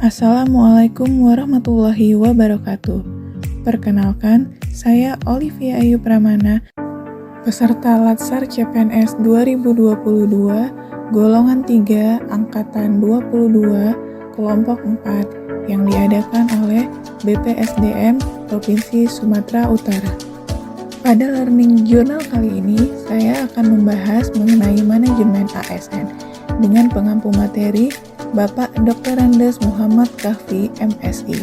Assalamualaikum warahmatullahi wabarakatuh. Perkenalkan, saya Olivia Ayu Pramana, peserta Latsar CPNS 2022, golongan 3, angkatan 22, kelompok 4, yang diadakan oleh BPSDM Provinsi Sumatera Utara. Pada Learning Journal kali ini, saya akan membahas mengenai manajemen ASN dengan pengampu materi Bapak Dr. Andes Muhammad Kahfi, MSI.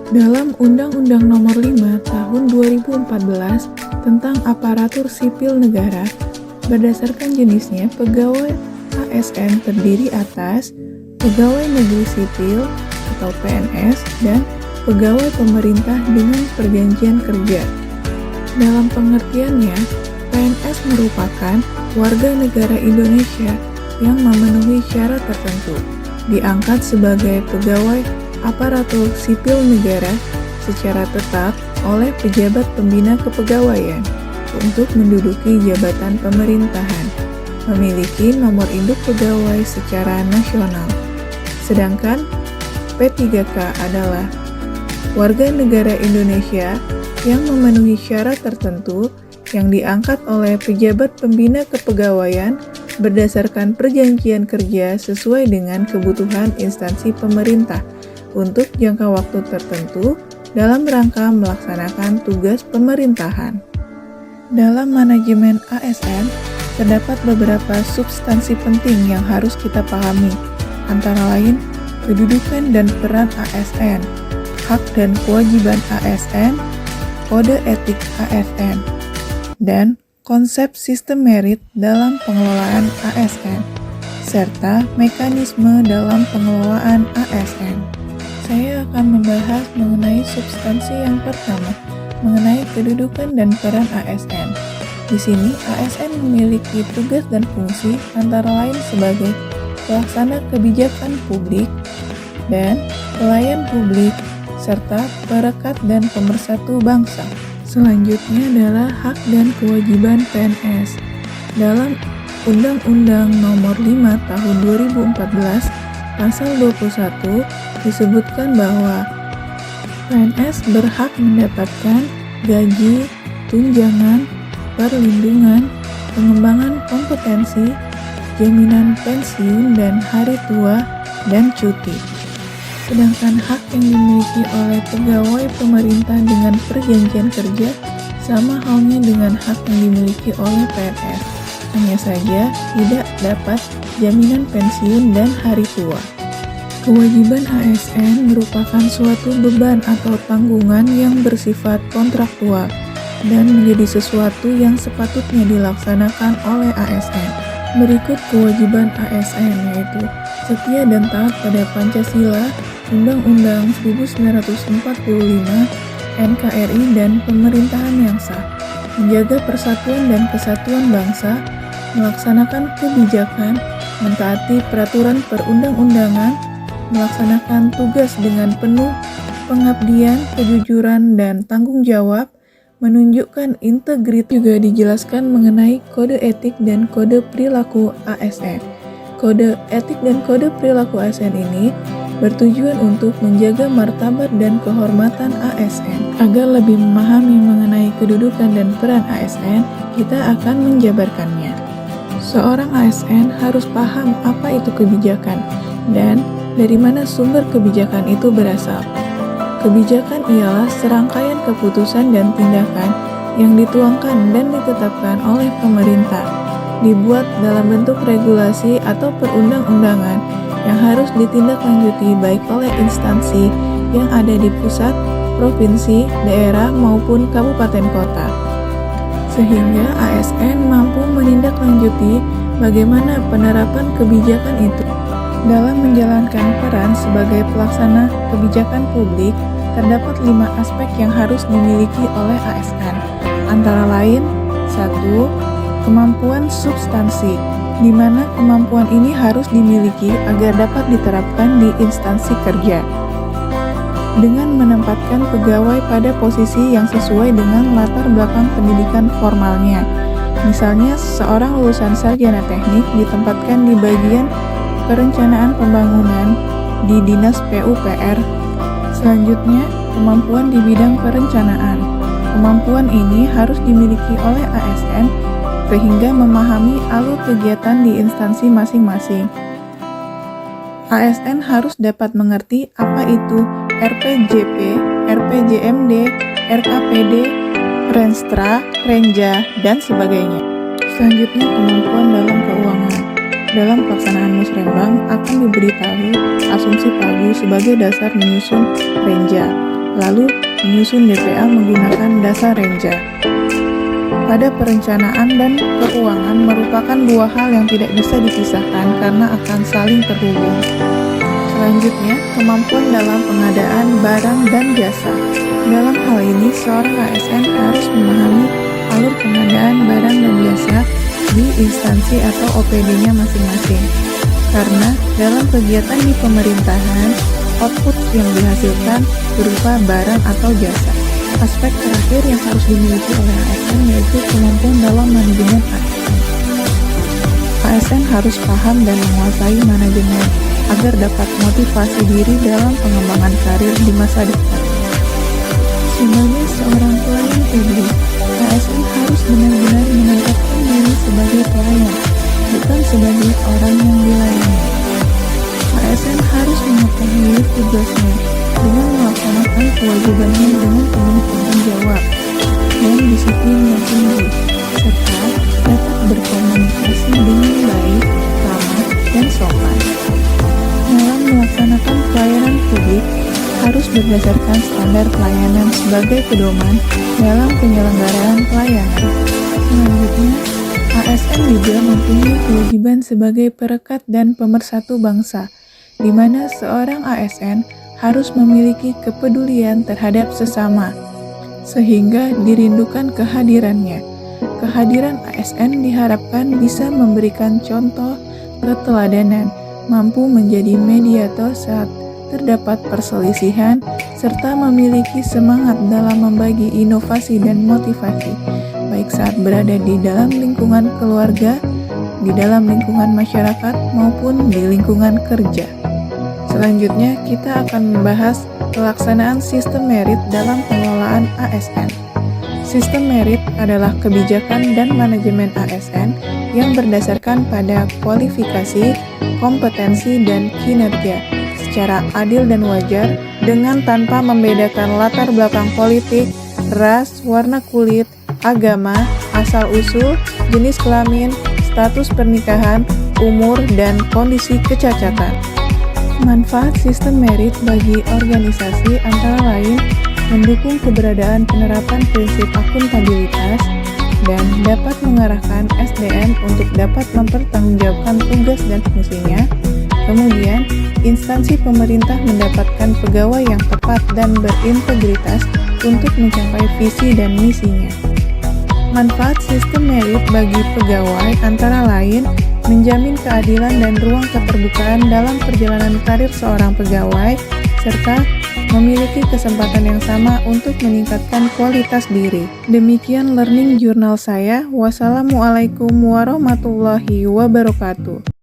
Dalam Undang-Undang Nomor 5 Tahun 2014 tentang Aparatur Sipil Negara, berdasarkan jenisnya, pegawai ASN terdiri atas pegawai negeri sipil atau PNS dan pegawai pemerintah dengan perjanjian kerja. Dalam pengertiannya, PNS merupakan warga negara Indonesia yang memenuhi syarat tertentu, diangkat sebagai pegawai aparatur sipil negara secara tetap oleh pejabat pembina kepegawaian untuk menduduki jabatan pemerintahan, memiliki nomor induk pegawai secara nasional. Sedangkan P3K adalah warga negara Indonesia yang memenuhi syarat tertentu yang diangkat oleh pejabat pembina kepegawaian berdasarkan perjanjian kerja sesuai dengan kebutuhan instansi pemerintah untuk jangka waktu tertentu dalam rangka melaksanakan tugas pemerintahan. Dalam manajemen ASN, terdapat beberapa substansi penting yang harus kita pahami, antara lain kedudukan dan peran ASN, hak dan kewajiban ASN, kode etik ASN, dan konsep sistem merit dalam pengelolaan ASN, serta mekanisme dalam pengelolaan ASN. Saya akan membahas mengenai substansi yang pertama, mengenai kedudukan dan peran ASN. Di sini, ASN memiliki tugas dan fungsi antara lain sebagai pelaksana kebijakan publik dan pelayan publik, serta perekat dan pemersatu bangsa. Selanjutnya adalah hak dan kewajiban PNS. Dalam Undang-Undang Nomor 5 Tahun 2014, Pasal 21 disebutkan bahwa PNS berhak mendapatkan gaji, tunjangan, perlindungan, pengembangan kompetensi, jaminan pensiun dan hari tua, dan cuti. Sedangkan hak yang dimiliki oleh pegawai pemerintah dengan perjanjian kerja sama halnya dengan hak yang dimiliki oleh PNS, hanya saja tidak dapat jaminan pensiun dan hari tua. Kewajiban ASN merupakan suatu beban atau tanggungan yang bersifat kontraktual dan menjadi sesuatu yang sepatutnya dilaksanakan oleh ASN. Berikut kewajiban ASN yaitu setia dan taat pada Pancasila, Undang-Undang 1945, NKRI, dan pemerintahan yang sah, menjaga persatuan dan kesatuan bangsa, melaksanakan kebijakan, mentaati peraturan perundang-undangan, melaksanakan tugas dengan penuh pengabdian, kejujuran, dan tanggung jawab, menunjukkan integritas. Juga dijelaskan mengenai kode etik dan kode perilaku ASN. Kode etik dan kode perilaku ASN ini bertujuan untuk menjaga martabat dan kehormatan ASN. Agar lebih memahami mengenai kedudukan dan peran ASN, kita akan menjabarkannya. Seorang ASN harus paham apa itu kebijakan dan dari mana sumber kebijakan itu berasal. Kebijakan ialah serangkaian keputusan dan tindakan yang dituangkan dan ditetapkan oleh pemerintah, dibuat dalam bentuk regulasi atau perundang-undangan yang harus ditindaklanjuti baik oleh instansi yang ada di pusat, provinsi, daerah, maupun kabupaten kota. Sehingga ASN mampu menindaklanjuti bagaimana penerapan kebijakan itu. Dalam menjalankan peran sebagai pelaksana kebijakan publik, terdapat 5 aspek yang harus dimiliki oleh ASN. Antara lain, 1. Kemampuan substansi, di mana kemampuan ini harus dimiliki agar dapat diterapkan di instansi kerja. Dengan menempatkan pegawai pada posisi yang sesuai dengan latar belakang pendidikan formalnya. Misalnya, seorang lulusan sarjana teknik ditempatkan di bagian perencanaan pembangunan di Dinas PUPR. Selanjutnya, kemampuan di bidang perencanaan. Kemampuan ini harus dimiliki oleh ASN sehingga memahami alur kegiatan di instansi masing-masing. ASN harus dapat mengerti apa itu RPJP, RPJMD, RKPD, Renstra, Renja, dan sebagainya. Selanjutnya, kemampuan dalam keuangan. Dalam pelaksanaan musrembang akan diberitahu asumsi pagu sebagai dasar menyusun Renja, lalu menyusun DPA menggunakan dasar Renja. Pada perencanaan dan keuangan merupakan dua hal yang tidak bisa dipisahkan karena akan saling terhubung. Selanjutnya, kemampuan dalam pengadaan barang dan jasa. Dalam hal ini, seorang ASN harus memahami alur pengadaan barang dan jasa di instansi atau OPD-nya masing-masing. Karena dalam kegiatan di pemerintahan, output yang dihasilkan berupa barang atau jasa. Aspek terakhir yang harus dimiliki oleh ASN yaitu kemampuan dalam manajemen ASN. ASN harus paham dan menguasai manajemen agar dapat motivasi diri dalam pengembangan karir di masa depan. Sebagai seorang pelayan publik, ASN harus benar-benar menempatkan diri sebagai pelayan, bukan sebagai orang yang dilayani. ASN harus mengetahui tugasnya dengan melaksanakan kewajibannya dengan penuh tanggung jawab dan disiplin yang tinggi, serta dapat berkomunikasi dengan baik, ramah, dan sopan. Dalam melaksanakan pelayanan publik, harus berdasarkan standar pelayanan sebagai pedoman dalam penyelenggaraan pelayanan. Selanjutnya, ASN juga mempunyai kewajiban sebagai perekat dan pemersatu bangsa, di mana seorang ASN harus memiliki kepedulian terhadap sesama, sehingga dirindukan kehadirannya. Kehadiran ASN diharapkan bisa memberikan contoh keteladanan, mampu menjadi mediator saat terdapat perselisihan, serta memiliki semangat dalam membagi inovasi dan motivasi, baik saat berada di dalam lingkungan keluarga, di dalam lingkungan masyarakat, maupun di lingkungan kerja. Selanjutnya, kita akan membahas pelaksanaan sistem merit dalam pengelolaan ASN. Sistem merit adalah kebijakan dan manajemen ASN yang berdasarkan pada kualifikasi, kompetensi, dan kinerja secara adil dan wajar dengan tanpa membedakan latar belakang politik, ras, warna kulit, agama, asal-usul, jenis kelamin, status pernikahan, umur, dan kondisi kecacatan. Manfaat sistem merit bagi organisasi antara lain mendukung keberadaan penerapan prinsip akuntabilitas dan dapat mengarahkan SDM untuk dapat mempertanggungjawabkan tugas dan fungsinya. Kemudian, instansi pemerintah mendapatkan pegawai yang tepat dan berintegritas untuk mencapai visi dan misinya. Manfaat sistem merit bagi pegawai antara lain menjamin keadilan dan ruang keterbukaan dalam perjalanan karir seorang pegawai, serta memiliki kesempatan yang sama untuk meningkatkan kualitas diri. Demikian learning journal saya. Wassalamualaikum warahmatullahi wabarakatuh.